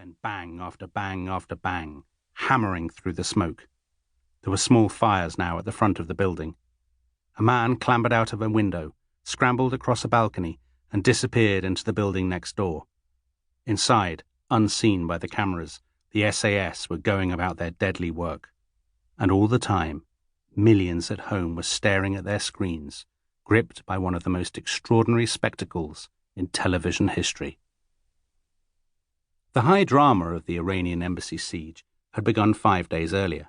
Then bang after bang after bang, hammering through the smoke. There were small fires now at the front of the building. A man clambered out of a window, scrambled across a balcony, and disappeared into the building next door. Inside, unseen by the cameras, the SAS were going about their deadly work. And all the time, millions at home were staring at their screens, gripped by one of the most extraordinary spectacles in television history. The high drama of the Iranian embassy siege had begun 5 days earlier.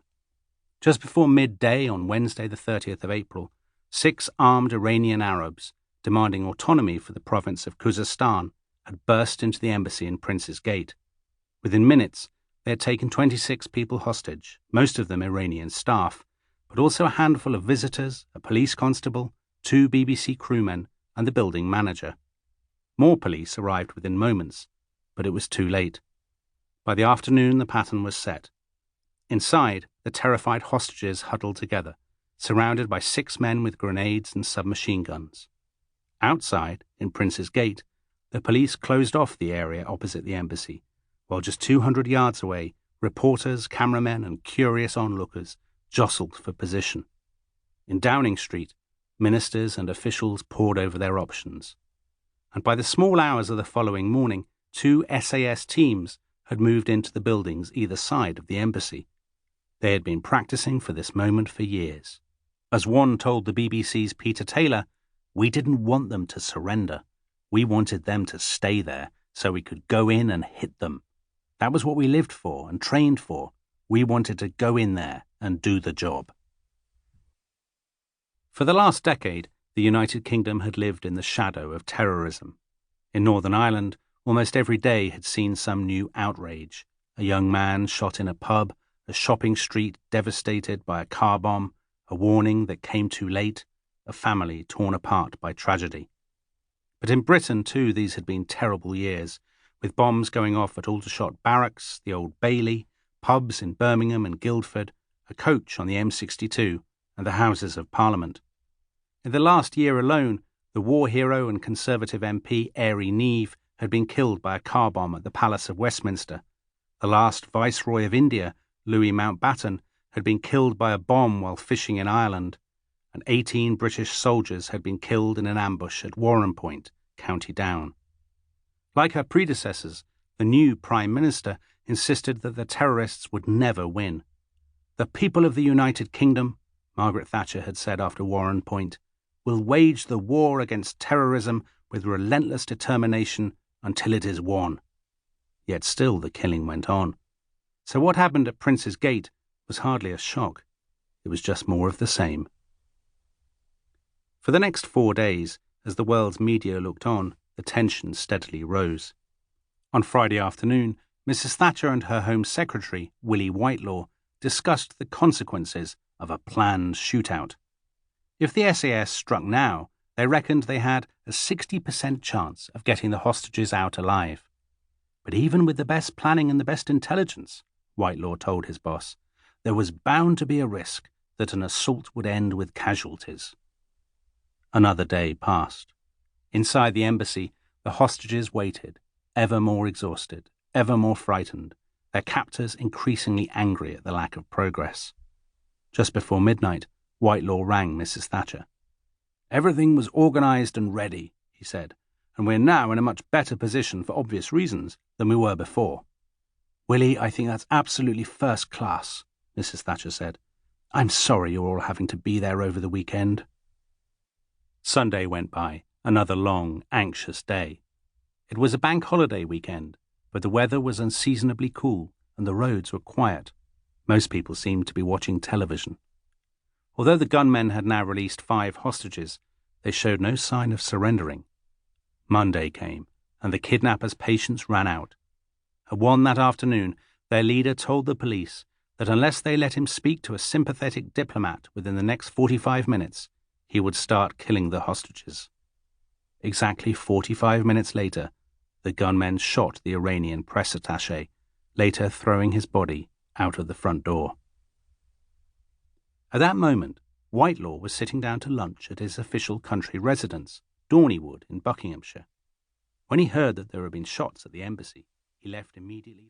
Just before midday on Wednesday the 30th of April, 6 armed Iranian Arabs, demanding autonomy for the province of Khuzestan, had burst into the embassy in Prince's Gate. Within minutes, they had taken 26 people hostage, most of them Iranian staff, but also a handful of visitors, a police constable, 2 BBC crewmen, and the building manager. More police arrived within moments, but it was too late. By the afternoon, the pattern was set. Inside, the terrified hostages huddled together, surrounded by 6 men with grenades and submachine guns. Outside, in Prince's Gate, the police closed off the area opposite the embassy, while just 200 yards away, reporters, cameramen, and curious onlookers jostled for position. In Downing Street, ministers and officials pored over their options. And by the small hours of the following morning, 2 SAS teams had moved into the buildings either side of the embassy. They had been practicing for this moment for years. As one told the BBC's Peter Taylor, "We didn't want them to surrender. We wanted them to stay there so we could go in and hit them. That was what we lived for and trained for. We wanted to go in there and do the job." For the last decade, the United Kingdom had lived in the shadow of terrorism. In Northern Ireland, almost every day had seen some new outrage. A young man shot in a pub, a shopping street devastated by a car bomb, a warning that came too late, a family torn apart by tragedy. But in Britain, too, these had been terrible years, with bombs going off at Aldershot Barracks, the Old Bailey, pubs in Birmingham and Guildford, a coach on the M62, and the Houses of Parliament. In the last year alone, the war hero and Conservative MP Airy Neave had been killed by a car bomb at the Palace of Westminster. The last Viceroy of India, Louis Mountbatten, had been killed by a bomb while fishing in Ireland, and 18 British soldiers had been killed in an ambush at Warrenpoint, County Down. Like her predecessors, the new Prime Minister insisted that the terrorists would never win. "The people of the United Kingdom," Margaret Thatcher had said after Warrenpoint, "will wage the war against terrorism with relentless determination until it is won." Yet still the killing went on. So what happened at Prince's Gate was hardly a shock. It was just more of the same. For the next 4 days, as the world's media looked on, the tension steadily rose. On Friday afternoon, Mrs. Thatcher and her Home Secretary, Willie Whitelaw, discussed the consequences of a planned shootout. If the SAS struck now, they reckoned they had a 60% chance of getting the hostages out alive. But even with the best planning and the best intelligence, Whitelaw told his boss, there was bound to be a risk that an assault would end with casualties. Another day passed. Inside the embassy, the hostages waited, ever more exhausted, ever more frightened, their captors increasingly angry at the lack of progress. Just before midnight, Whitelaw rang Mrs. Thatcher. "Everything was organised and ready," he said, "and we're now in a much better position for obvious reasons than we were before." "Willie, I think that's absolutely first class," Mrs. Thatcher said. "I'm sorry you're all having to be there over the weekend." Sunday went by, another long, anxious day. It was a bank holiday weekend, but the weather was unseasonably cool and the roads were quiet. Most people seemed to be watching television. Although the gunmen had now released 5 hostages, they showed no sign of surrendering. Monday came, and the kidnappers' patience ran out. At 1 that afternoon, their leader told the police that unless they let him speak to a sympathetic diplomat within the next 45 minutes, he would start killing the hostages. Exactly 45 minutes later, the gunmen shot the Iranian press attaché, later throwing his body out of the front door. At that moment, Whitelaw was sitting down to lunch at his official country residence, Dorneywood in Buckinghamshire. When he heard that there had been shots at the embassy, he left immediately.